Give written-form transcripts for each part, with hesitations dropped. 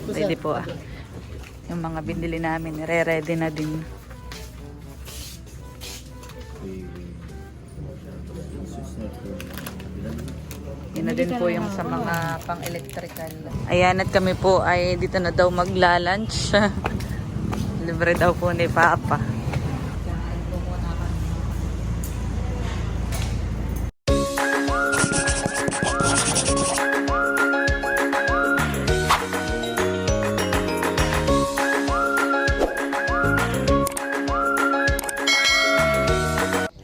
Pwede po ah. Yung mga binili namin, re-ready na din. Yun na din po yung sa mga pang-electrical. Ayan, at kami po ay dito na daw magla-lunch. Libre daw po ni Papa.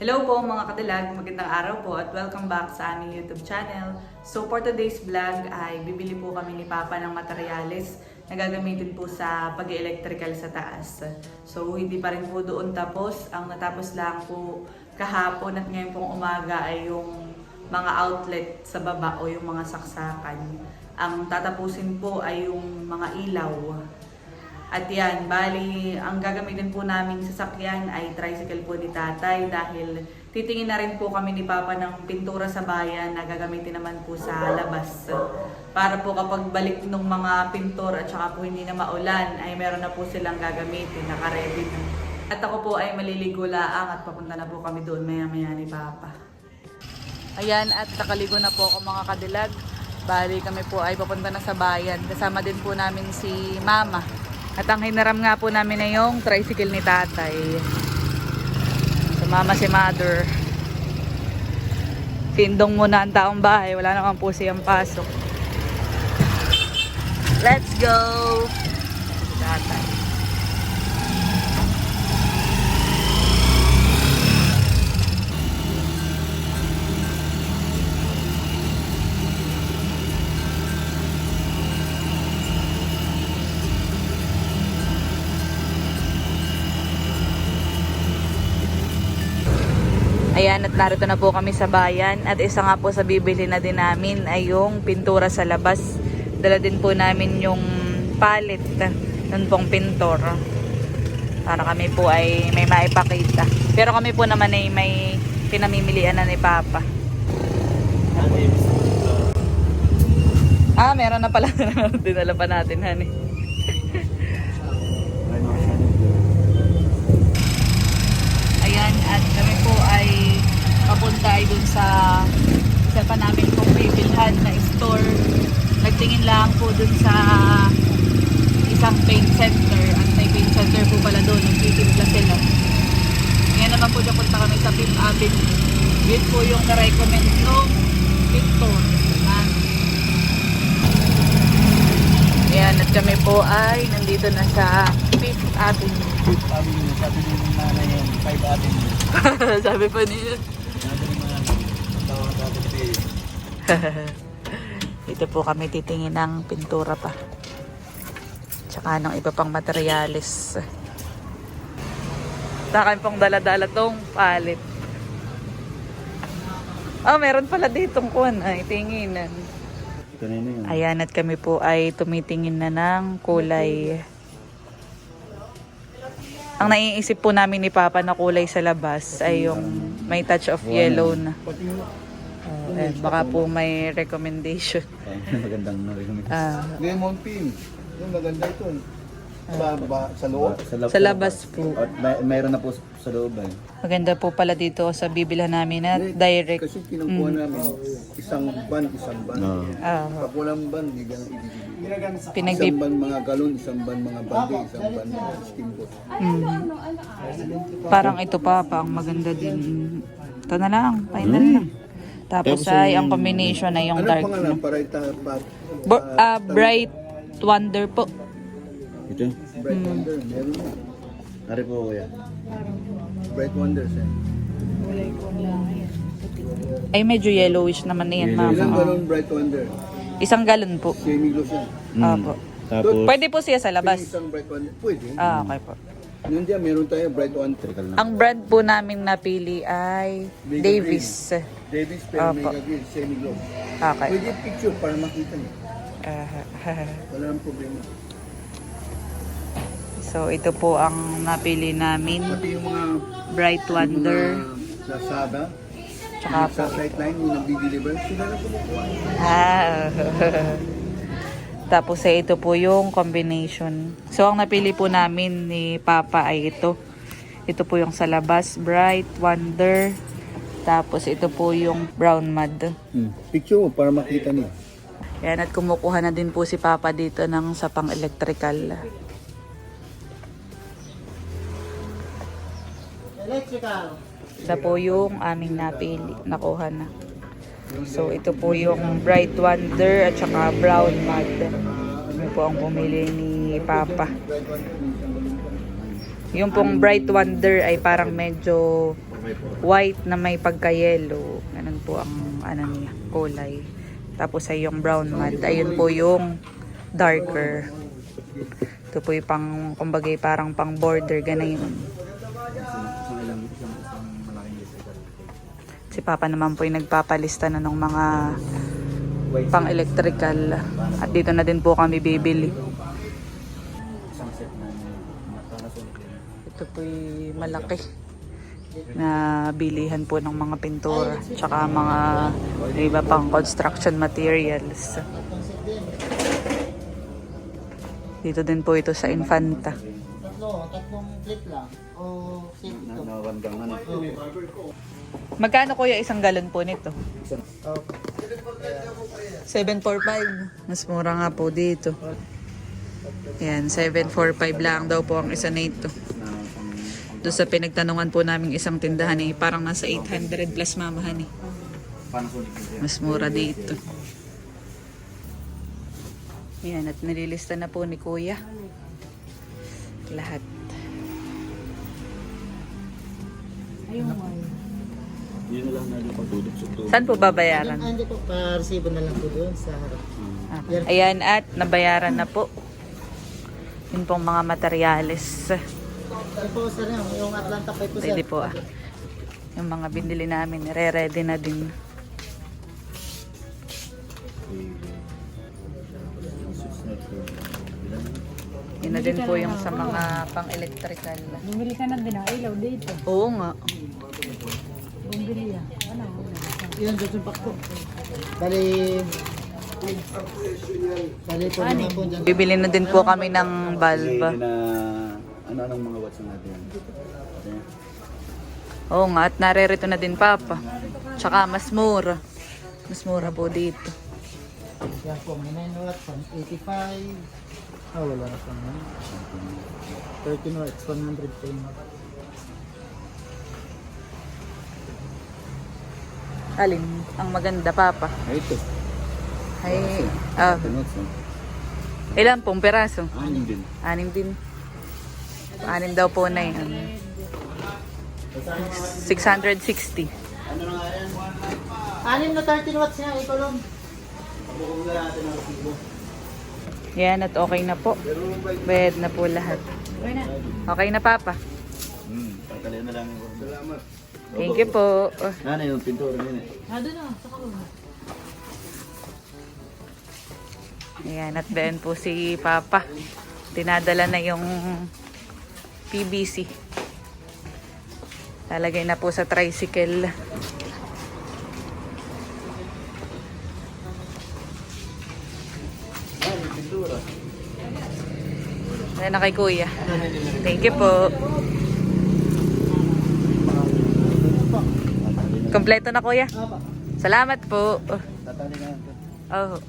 Hello po mga kadilag, magandang araw po at welcome back sa aming YouTube channel. So for today's vlog ay bibili po kami ni Papa ng materyales na gagamitin po sa pag-electrical sa taas. So hindi pa rin po doon tapos, ang natapos lang po kahapon at ngayon pong umaga ay yung mga outlet sa baba o yung mga saksakan. Ang tatapusin po ay yung mga ilaw. At yan, bali, ang gagamitin po namin sasakyan ay tricycle po ni Tatay dahil titingin na rin po kami ni Papa ng pintura sa bayan na gagamitin naman po sa labas. Para po kapag balik ng mga pintor at saka po hindi na maulan ay meron na po silang gagamitin, naka-ready na. At ako po ay maliligo laang at papunta na po kami doon maya-maya ni Papa. Ayan, at nakaligo na po ako mga kadilag. Bali, kami po ay papunta na sa bayan. Kasama din po namin si Mama. At ang hinaram nga po namin na yung tricycle ni Tatay. Sumama si Mother. Sindong muna ang taong bahay. Wala naman po siyang pasok. Let's go! Tatay. Ayan, at narito na po kami sa bayan. At isa nga po sa bibili na din namin ay yung pintura sa labas. Dala din po namin yung palit nun pong pintor. Para kami po ay may maipakita. Pero kami po naman ay may pinamimilian na ni Papa. Ah, meron na pala. Dinala pa natin, honey. Ayan, at kami po ay papunta ay dun sa isa pa namin pong bibilhan na store. Nagtingin lang po dun sa isang paint center at may paint center po pala dun, nagtitimpla sila. Ngayon naman po napunta kami sa 5th Avenue. Yun po yung na-recommend ng pintor. Ayan, at kami po ay nandito na sa 5th Avenue. 5th Avenue, sabi ni nanay yung 5th Avenue. Sabi pa niya. Sabi ni nanay, ang tawag natin kayo. Dito po kami titingin ng pintura pa. Tsaka ng iba pang materyales. Takan pong dala-dala tong palit. Oh, meron pala ditong kuwan ay tinginan. Kanina yun. Ayan, at kami po ay tumitingin na ng kulay. Ang naiisip po namin ni Papa na kulay sa labas ay yung may touch of yellow na. Baka po may recommendation. Magandang narinig. Lemon pin. Yung maganda ito. Sa loob? Sa labas po. At mayroon na po sa loob eh. Maganda po pala dito sa bibilhan namin at direct. Kasi kinukuha namin isang ban. No. Pag walang ban, hindi ganun ibibigay. Pinagbib... Isang ban mga galon, isang ban mga bande, isang ban mga steamboat. Parang ito pa, ang maganda din. Ito na lang, final na. Tapos ay ang combination ay yung Ano dark. pangalan? Bright Wonder po. Ito? Bright Wonder. Meron na. Ari po kuya. Bright Wonder, sir. Ay medyo yellowish naman na yan, Ilang mama. galon Bright Wonder? Isang galon po. Semi-gloss yan. Opo. Tapos, Pwede po siya sa labas. Isang Bright Wonder. Pwede. Okay po. Nandiyan, meron tayo Bright Wonder. electrical na. Ang brand po namin napili ay Mega Davis. Davis, pero Opo. mega grill, semi-gloss. Okay. Pwede picture para makita niyo. Wala nang problema. So ito po ang napili namin. Pati yung mga Bright Wonder. mga Lazada, Tsaka po. sa sightline yung nagdi-deliver, sila na kumukuha. Ah. Tapos ito po yung combination. So ang napili po namin ni Papa ay ito. Ito po yung sa labas, Bright Wonder. Tapos ito po yung Brown Mud. Picture mo para makita niya. Yan, at kumukuha na din po si Papa dito ng sa pang-electrical. Ito po yung aming napili. Nakuha na. So ito po yung Bright Wonder at saka Brown Mud. Ito po ang pumili ni Papa. Yung pong Bright Wonder ay parang medyo white na may pagka-yellow. Ganun po ang niya, kulay. Tapos ay yung Brown Mud. Ayun po yung darker. Ito po yung pang, kumbaga parang pang border, ganayon. Si Papa naman po yung nagpapalista na ng mga pang-electrical. At dito na din po kami bibili. Ito po yung malaki na bilihan po ng mga pintura. Tsaka mga iba pang construction materials. Dito din po ito sa Infanta. Tatlong plate lang. O set ito. Nawandangan. Magkano kuya isang galon po nito? 745. Mas mura nga po dito. Yan, 745 lang daw po ang isa nito. Doon sa pinagtanungan po namin isang tindahan eh, parang nasa 800 plus mamahan eh. Mas mura dito. Yan, at nililista na po ni kuya. Lahat. Yun na lang na pagtulog sa tulog. Saan po babayaran? Hindi po, pa-resibo na lang po doon sa harap. Ayan, at nabayaran na po. Yun pong mga materyales. Ito po sir, yung Atlanta pa po sir. Pwede po ah. Yung mga binili namin, re-ready na din. Yun na din po yung sa mga pang-electrical. Bumili ka ng dinailaw dito. Oo nga. Bumili yan. Ano? Yun, doon yung pakto. Bali po naman po dyan. Bibili na din po kami ng bulb. Na ano-anong mga watts natin. Oo nga, at narerito na din Papa. Tsaka mas mura. Mas mura po dito. Yan po, may 9 watts, 85. Wala na po. 13 watts, 110. Alin? Ang maganda Papa. Ay, ito. Ay, Watts, no? ilan pong peraso? Anim din. 6 din. 6 daw po na yun. 660. Anim na 13 watts nga, ikolong. Yan, at okay na po. Bayad na po lahat. Okay na Papa. Pagkalian na lang yung salamat. Thank you po. Nana yung pintura nila. Doon na, sa kalungan. Ayan, at then po si Papa. Tinadala na yung PVC. Lalagay na po sa tricycle. Ayan na kay Kuya. Thank you po. Kompleto na Kuya. Salamat po. Tatali na ito. Oh.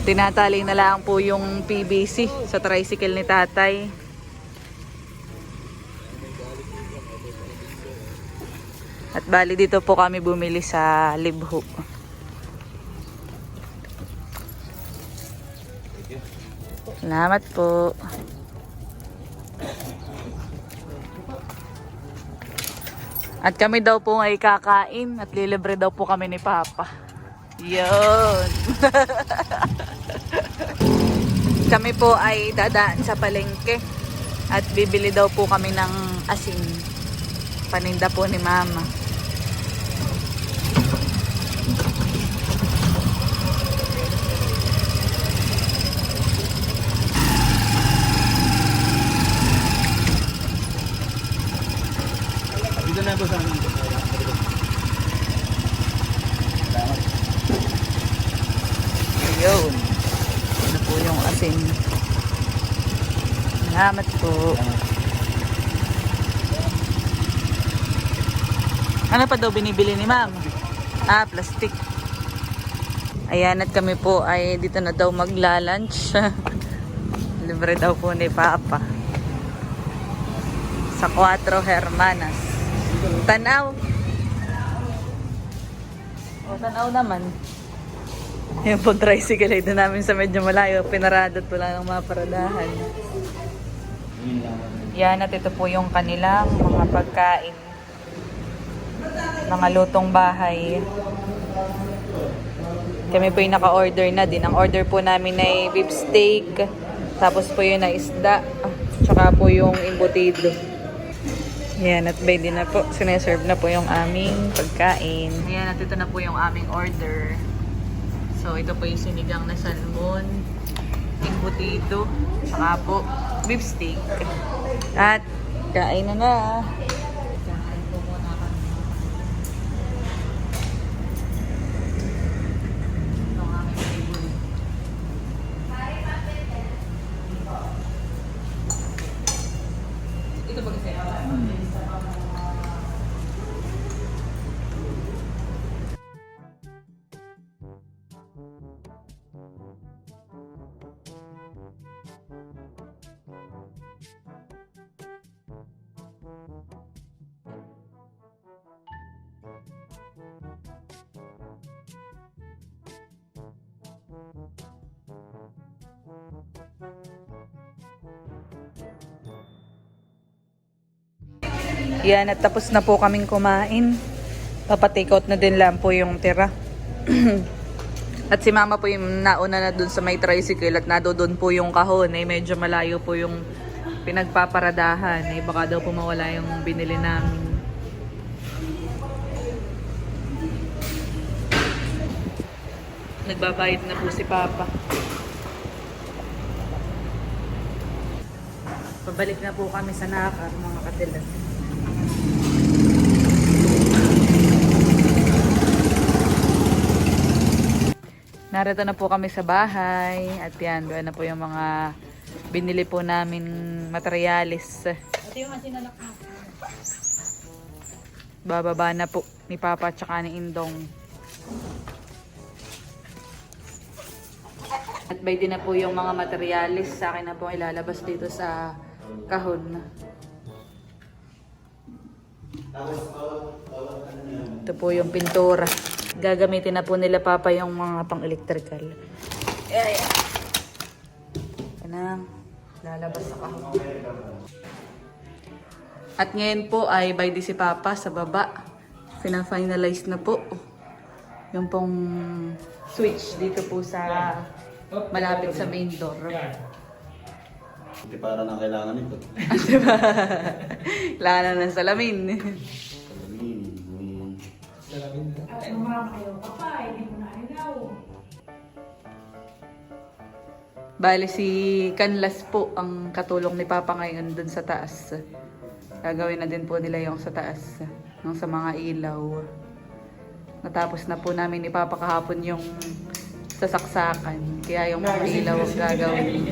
Tinatali na lang po yung PVC sa tricycle ni Tatay. At bali dito po kami bumili sa Libho. Salamat po. At kami daw po ay kakain at lilibre daw po kami ni Papa. Yun. Kami po ay dadaan sa palengke at bibili daw po kami ng asin. Paninda po ni Mama. Dito na po sa amin. Ayun. Ano po Salamat po. Ano pa daw binibili ni ma'am? Plastic. Ayan, at kami po ay dito na daw magla-lunch. Libre daw po ni Papa. Sa 4 Hermanas. Tanaw. O, tanaw naman. Yung po tricycle ay doon namin sa medyo malayo. Pinaradat wala ng mga paradahan. Yan, at ito po yung kanilang mga pagkain. Mga lutong bahay. Kami po yung naka-order na din. Ang order po namin ay beef steak. Tapos po yun na isda. Tsaka po yung embutido. Yan, at ready na po. Sineserve na po yung aming pagkain. Yan, at ito na po yung aming order. So, ito po yung sinigang na salmon, embutido, tsaka po beef steak. At kain na na. Kain po muna kami. Ito ang aming favorite. Ito ba kasi? Yan, at tapos na po kaming kumain. Papa-take out na din lang po yung tira. At si mama po yung nauna na dun sa may tricycle at doon po yung kahon. Medyo malayo po yung pinagpaparadahan. Baka daw po mawala yung binili namin. Nagbabayad na po si Papa. Pabalik na po kami sa Nakar, mga kadilag. Narito na po kami sa bahay. At yan, doon na po yung mga binili po namin materialis. Bababa na po ni Papa at saka ni Indong. At by din na po yung mga materialis. Sa akin na po ilalabas dito sa kahon. Ito po yung pintura. Gagamitin na po nila Papa yung mga pang-electrical. Ayan. Yan na. Lalabas sa kahon. At ngayon po ay by di si Papa sa baba. Fina-finalize na po yung pong switch dito po sa malapit sa main door. Hindi para na kailangan ito. Diba? Kailangan na ng salamin. Bali si Canlas po ang katulong ni Papa ngayon dun sa taas. Gagawin na din po nila yung sa taas. Yung sa mga ilaw. Natapos na po namin ni Papa kahapon yung sasaksakan. Kaya yung mga ilaw ang gagawin.